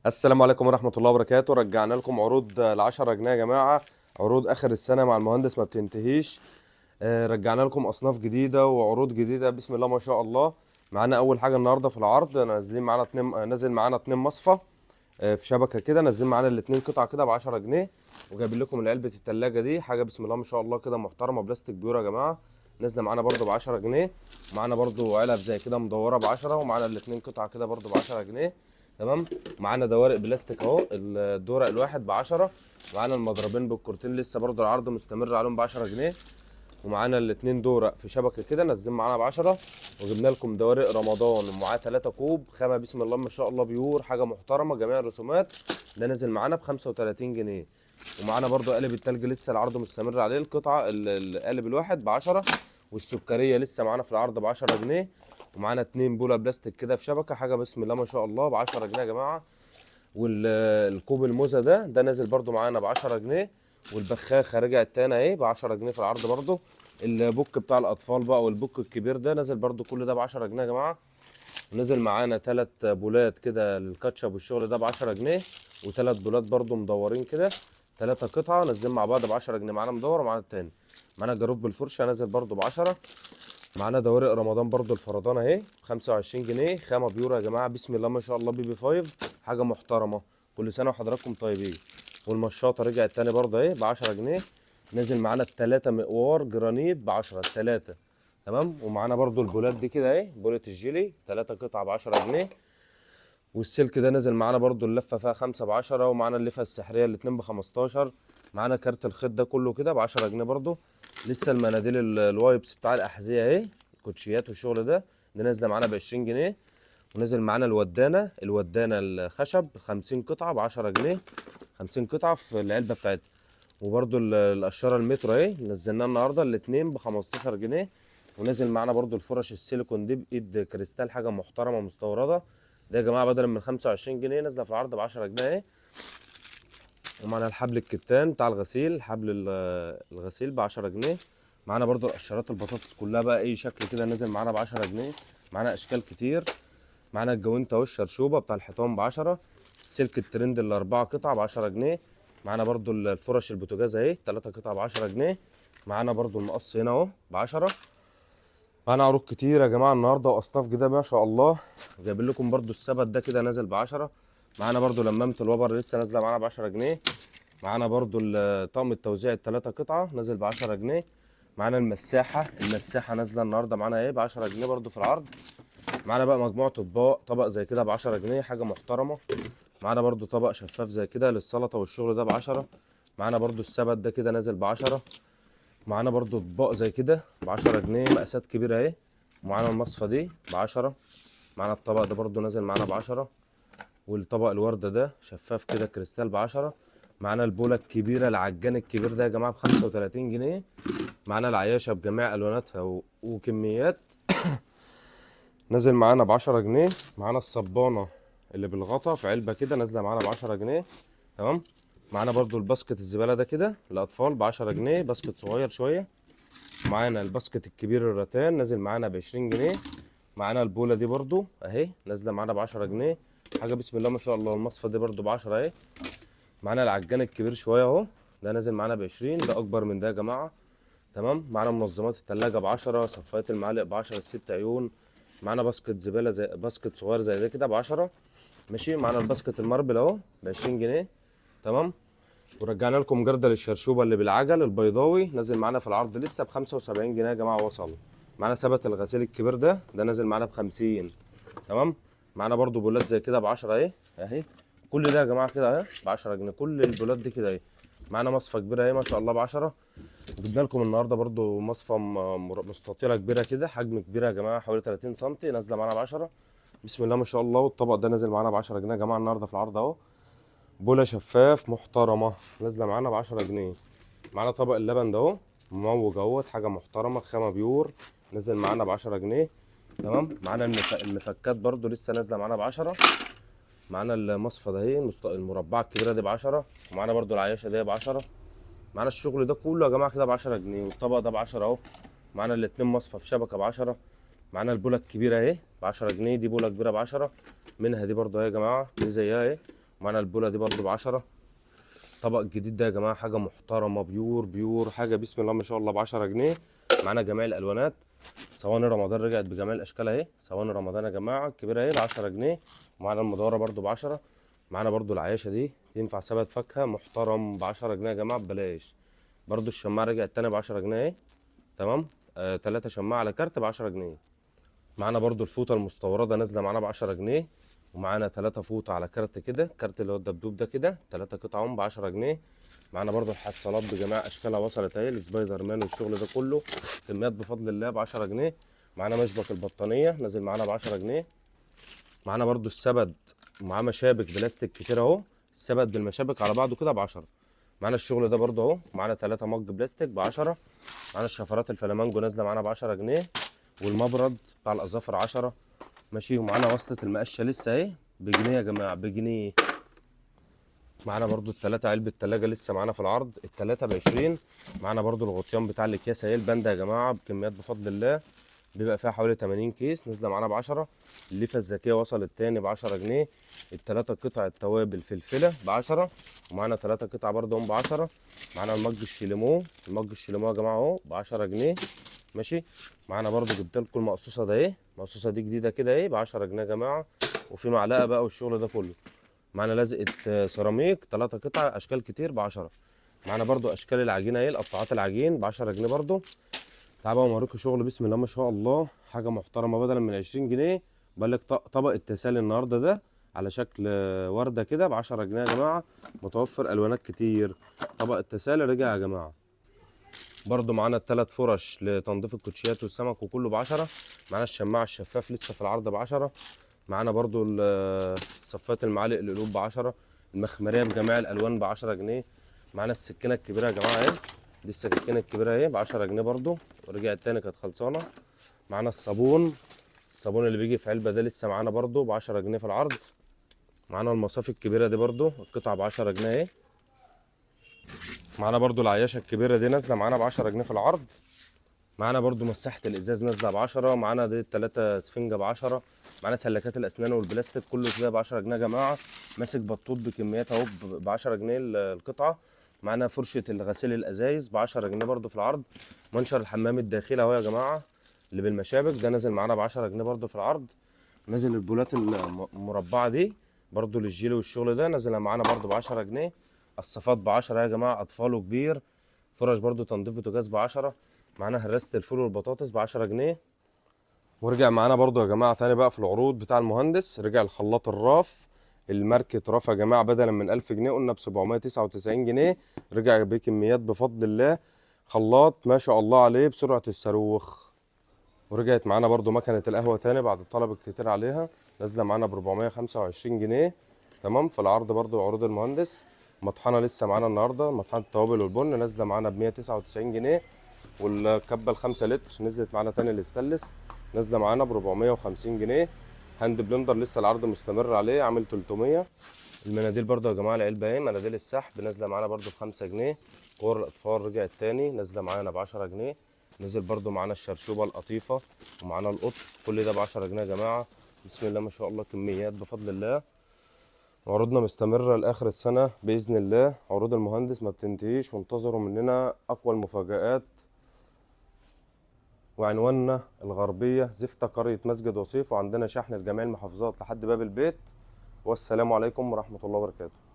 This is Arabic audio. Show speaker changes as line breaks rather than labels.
السلام عليكم ورحمة الله وبركاته. رجعنا لكم عروض ال10 جنيه يا جماعة. عروض آخر السنة مع المهندس ما بتنتهيش. رجعنا لكم أصناف جديدة وعروض جديدة، بسم الله ما شاء الله. معانا أول حاجة النهاردة في العرض، نازلين معانا نازل معانا 2 مصفى في شبكة كده، نازلين معانا الاتنين قطعة كده ب10 جنيه. وجايبين لكم علبة التلاجة دي، حاجة بسم الله ما شاء الله كده محترمة، بلاستيك بيور يا جماعة. نازلة معانا برضو ب10 جنيه. معانا برضو علب زي كده مدورة ب10، ومعانا الاتنين قطعة كده برضو ب10 جنيه. تمام. معانا دوارق بلاستيك اهو، الدورق الواحد ب10. معانا المضربين بالكورتين لسه برضو العرض مستمر عليهم ب10 جنيه. ومعانا الاتنين دورق في شبكه كده نازلين معانا ب10. وجبنا لكم دوارق رمضان ومعاه 3 كوب خامه بسم الله ما شاء الله بيور، حاجه محترمه، جميع الرسومات. ده نازل معانا ب 35 جنيه. ومعانا برضو قالب التلج لسه العرض مستمر عليه، القطعه القالب الواحد ب10. والسكريه لسه معانا في العرض ب10 جنيه. ومعانا 2 بوله بلاستيك كده في شبكه، حاجه بسم الله ما شاء الله ب10 جنيه يا جماعه. والكوب الموزه ده نازل برضو معانا ب10 جنيه. والبخاخه رجع التاني اهي ب10 جنيه في العرض برضو. البوك بتاع الاطفال بقى والبوك الكبير ده نازل برضو كل ده ب10 جنيه يا جماعه. ونزل معانا 3 بولات كده للكاتشب والشغل ده ب10 جنيه. و3 بولات برضو مدورين كده، 3 قطعه نازلين مع بعض ب10 جنيه. معانا مدور ومعانا التاني. معانا جاروب بالفرشه نازل برضو ب10. معانا دوارق رمضان برضو الفردان اهي ب 25 جنيه، خامه بيورو يا جماعه بسم الله ما شاء الله، بي بي 5، حاجه محترمه. كل سنه وحضراتكم طيبين. والمشاطه رجعت تاني برضو اهي ب 10 جنيه. نازل معانا التلاتة مقوار جرانيت ب 10 التلاتة. تمام. ومعانا برضو البولات دي كده اهي، بولة الجيلي 3 قطع ب 10 جنيه. والسلك ده نازل معانا برضو اللفه فيها 5 ب10. ومعانا اللفه السحريه الاتنين ب15. معانا كارت الخيط ده كله كده ب10 جنيه برضو. لسه المناديل الوايبس بتاع الاحذيه اهي، الكوتشيات والشغل ده نازله معانا ب20 جنيه. ونزل معانا الودانه الخشب 50 قطعه ب10 جنيه. 50 قطعه في العلبه بتاعتها. وبرضو القشره المترو اهي نزلناها النهارده الاتنين ب15 جنيه. ونزل معانا برضو الفرش السيليكون دي بايد كريستال، حاجه محترمه مستورده. ده يا جماعه بدل من 25 جنيه نازله في العرض ب 10 جنيه اهي. ومعانا الحبل الكتان بتاع الغسيل، حبل الغسيل ب 10 جنيه. معانا برضو القشرات البطاطس كلها بقى اي شكل كده نازل معانا ب 10 جنيه. معانا اشكال كتير. معانا الجوينت اهو الشرشوبه بتاع الحيطان ب10. السلك الترند ال4 قطع ب 10 جنيه. معانا برضو الفرش البوتاجاز اهي 3 قطع ب 10 جنيه. معانا برضو المقص هنا اهو ب10. معانا عروض كتير يا جماعه النهارده واصناف جديده ما شاء الله. جايبين لكم برضو السبت ده كده نازل ب10. معانا برضو لمامه الوبر لسه نازله معانا ب 10 جنيه. معانا برضو طقم التوزيع ال3 قطعه نازل ب 10 جنيه. معانا المساحه نازله النهارده معانا ايه ب 10 جنيه برضو في العرض. معانا بقى مجموعه اطباق، طبق زي كده ب 10 جنيه، حاجه محترمه. معانا برضو طبق شفاف زي كده للسلطه والشغل ده ب10. معانا برضو السبت ده كده نازل ب10. معانا برضو اطباق زي كده ب10 جنيه، مقاسات كبيره اهي. ومعانا المصفى دي ب10. معانا الطبق ده برضو نازل معانا ب10. والطبق الوردة ده شفاف كده كريستال ب10. معانا البولة الكبيرة العجان الكبير ده يا جماعة ب35 جنيه. معانا العياشة بجميع ألواناتها وكميات نازل معانا ب10 جنيه. معانا الصبانة اللي بالغطا في علبة كده نازلة معانا ب10 جنيه. تمام. معانا برضو الباسكت الزبالة ده كده للأطفال ب10 جنيه، باسكت صغير شوية. معانا الباسكت الكبير الرتان نازل معانا ب20 جنيه. معانا البولة دي برضو اهي نازلة معانا ب10 جنيه، حاجة بسم الله ما شاء الله. المصفى دي برضو ب10 اهي. معانا العجان الكبير شوية اهو، ده نازل معانا ب20، ده أكبر من ده يا جماعة. تمام. معانا منظمات التلاجة ب10، صفايات المعالق ب10 ال6 عيون. معانا باسكت زبالة زي باسكت صغير زي ده كده ب10. ماشي. معانا الباسكت الماربل اهو ب20 جنيه. تمام. ورجعنا لكم جردل الشرشوبة اللي بالعجل البيضاوي نازل معانا في العرض لسه ب75 جنيه يا جماعة وصل. معانا سبت الغسيل الكبير ده نازل معانا ب50. تمام. معانا برضو بولات زي كده ب10 اهي. كل ده يا جماعة كده اهي ب10 جنيه، كل البولات دي كده اهي. معانا مصفى كبيرة اهي ما شاء الله ب10. جبنا لكم النهارده برضو مصفى مستطيلة كبيرة كده، حجم كبير يا جماعة حوالي 30 سم نازلة معانا ب10. بسم الله ما شاء الله. والطبق ده نازل معانا ب10 جنيه يا جماعة النهارده في العرض اهو. بوله شفاف محترمه نازله معانا ب 10 جنيه. معانا طبق اللبن ده اهو مموج اهوت، حاجه محترمه، خامه بيور، نازل معانا ب 10 جنيه. تمام. معانا المفكات برضو لسه نازله معانا ب 10. معانا المصفى ده اهي المربعه الكبيره دي ب 10. ومعانا برضو العياشه دي ب 10. معانا الشغل ده كله يا جماعه كده ب 10 جنيه. والطبق ده ب 10 اهو. معانا الاتنين مصفى في شبكه ب 10. معانا البوله الكبيره اهي ب 10 جنيه، دي بوله كبيره ب 10. منها دي برضو اهي يا جماعه، دي زيها اهي. معانا البوله دي برضو ب10. طبق الجديد ده يا جماعه حاجه محترمه، بيور حاجه بسم الله ما شاء الله ب10 جنيه. معانا جميع الالوانات. صواني رمضان رجعت بجميع الاشكال اهي. صواني رمضان يا جماعه الكبيره اهي ب10 جنيه. ومعانا المدوره برضو ب10. معانا برضو العياشه دي ينفع سبت فاكهه محترم ب10 جنيه يا جماعه ببلاش. برضو الشماعه رجعت تاني ب10 جنيه اهي. تمام. 3 شماعه على كارت ب10 جنيه. معانا برضو الفوطه المستورده نازله معانا ب10 جنيه. ومعانا 3 فوطه على كارت كده، كارت اللي هو الدبدوب ده كده 3 قطع هم ب10 جنيه. معانا برضو الحصالات بجميع اشكالها وصلت اهي، السبايدر مان والشغل ده كله كميات بفضل الله ب10 جنيه. معانا مشبك البطانيه نازل معانا ب10 جنيه. معانا برضو السبد ومعاه مشابك بلاستيك كتير اهو. السبد بالمشابك على بعضه كده ب10. معانا الشغل ده برضو اهو. معانا 3 مج بلاستيك ب10. معانا الشفرات الفلامانجو نازله معانا ب10 جنيه. والمبرد بتاع الاظافر 10. ماشي. ومعانا وصلة المقشه لسه اهي بجنيه يا جماعه بجنيه. معانا برضو التلاتة علبة تلاجة لسه معانا في العرض، التلاتة ب20. معانا برضو الغطيان بتاع الاكياس اهي الباندا يا جماعة بكميات بفضل الله. بيبقى فيها حوالي 80 كيس نازلة معانا ب10. الليفة الذكية وصلت تاني ب10 جنيه. التلاتة قطع التوابل فلفلة ب10. ومعانا 3 قطع برضو هم ب10. معانا المج الشيليمو، المج الشيليمو يا جماعة اهو ب10 جنيه. ماشي. معانا برضو جبت لكم المقصوصة ده اهي، المقصوصة دي جديدة كده اهي ب10 جنيه يا جماعة. وفي معلقة بقى والشغل ده كله. معانا لزقة سيراميك 3 قطع اشكال كتير ب10. معانا برضو اشكال العجينه اهي القطاعات العجين ب10 جنيه برضو. تعالى بقى اوريكم شغل بسم الله ما شاء الله حاجه محترمه بدلا من 20 جنيه. بقول لك طبق التسالي النهارده ده على شكل ورده كده ب10 جنيه يا جماعه. متوفر الوانات كتير. طبق التسالي رجع يا جماعه. برضو معانا ال3 فرش لتنظيف الكوتشيات والسمك وكله ب10. معانا الشماعه الشفاف لسه في العرض ب10. معانا برضو صفات المعالق القلوب ب10. المخمريه بجميع الالوان ب10 جنيه. معانا السكينه الكبيره يا جماعه اهي. دي السكينه الكبيره اهي ب10 جنيه برضو. ورجعت تاني كانت خلصانه. معانا الصابون، الصابون اللي بيجي في علبه ده لسه معانا برضو ب10 جنيه في العرض. معانا المصافي الكبيره دي برضو القطعه ب10 جنيه اهي. معانا برضو العياشه الكبيره دي نازله معانا ب10 جنيه في العرض. معانا برضو مساحة الإزاز نازلة ب10. معانا دي التلاتة سفنجة ب10. معانا سلكات الأسنان والبلاستيك كله كده ب10 جنيه يا جماعة. ماسك بطوط بكميات أهو ب10 جنيه القطعة. معانا فرشة غسيل الأزايز ب10 جنيه برضو في العرض. منشر الحمام الداخلي أهو يا جماعة اللي بالمشابك ده نازل معانا ب10 جنيه برضو في العرض. نازل البولات المربعة دي برضو للجيلي والشغل ده نازلة معانا برضو ب10 جنيه. الصفات ب10 يا جماعة أطفال وكبير. فرش برضو تنظيف بوتاجاز ب10. معانا هراسة الفول والبطاطس ب10 جنيه. ورجع معانا برضو يا جماعة تاني بقى في العروض بتاع المهندس. رجع الخلاط الراف الماركة راف يا جماعة بدلا من 1000 جنيه قلنا ب799 جنيه. رجع بكميات بفضل الله. خلاط ما شاء الله عليه بسرعة الصاروخ. ورجعت معانا برضو مكنة القهوة تاني بعد الطلب الكتير عليها نازلة معانا ب425 جنيه. تمام. في العرض برضو عروض المهندس. مطحنة لسه معانا النهاردة مطحنة التوابل والبن نازلة معانا ب199 جنيه. والكبه ال5 لتر نزلت معانا تاني الاستانلس نازله معانا ب450 جنيه. هاند بلندر لسه العرض مستمر عليه عامل 300. المناديل برضو يا جماعه العلبه اهي مناديل السحب نازله معانا برضو ب5 جنيه. كور الاطفال رجعت تاني نازله معانا ب10 جنيه. نزل برضو معانا الشرشوبه القطيفه ومعانا القط كل ده ب10 جنيه يا جماعه. بسم الله ما شاء الله كميات بفضل الله. عروضنا مستمرة لآخر السنة بإذن الله. عروض المهندس ما بتنتهيش وانتظروا مننا أقوى المفاجآت. وعنواننا الغربية زفتة قرية مسجد وصيف. وعندنا شحن لجميع المحافظات لحد باب البيت. والسلام عليكم ورحمة الله وبركاته.